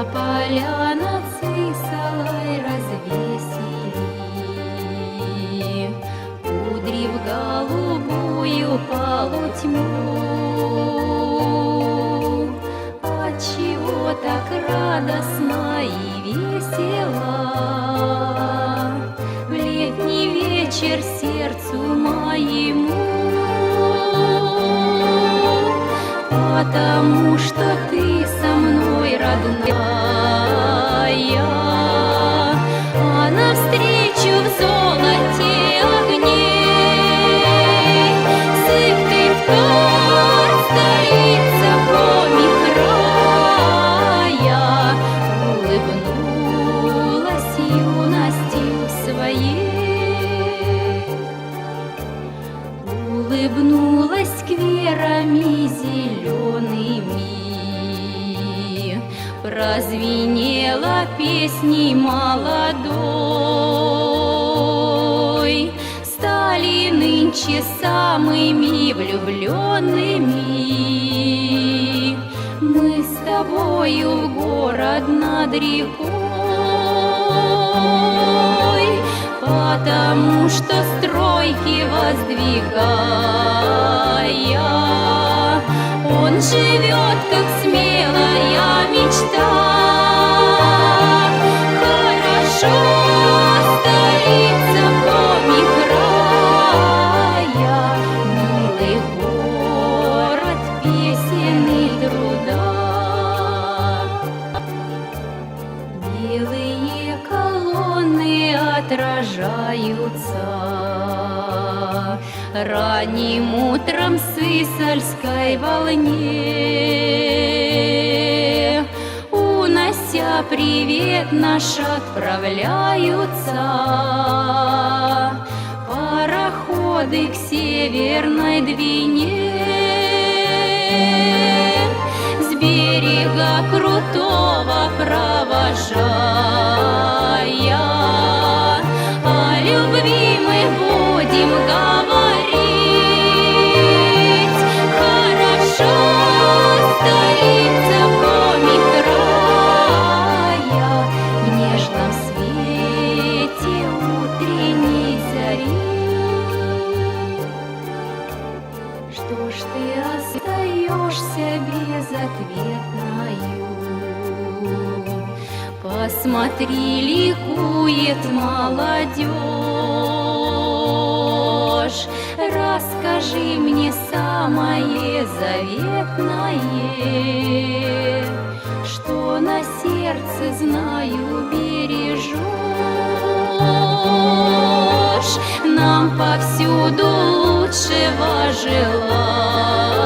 Тополя над Сысолой развесили кудри в голубую полутьму. Отчего так радостно и весело в летний вечер сердцу моему? Потому что ты со мной, родная, а навстречу в золоте огней сыпь ты в ткань, столица помихрая, улыбнулась юностью своей, улыбнулась скверами зелеными, прозвенела песней молодой. Стали нынче самыми влюбленными мы с тобою в город над рекой, потому что стройки воздвигая, он живет, как смелая мечта. Хорошо, столица помихрая, милый город песен и труда. Белые колонны отражаются ранним утром в Сысольской волне, унося привет наш, отправляются пароходы к Северной Двине. С берега крутого провожая, о любви мы будем говорить. Хорошо, столица помихрая, в нежном свете утренней зари. Что ж ты остаешься безответною? Посмотри, ликует молодежь. Расскажи мне самое заветное, что на сердце, знаю, бережешь. Нам повсюду лучшего желаешь.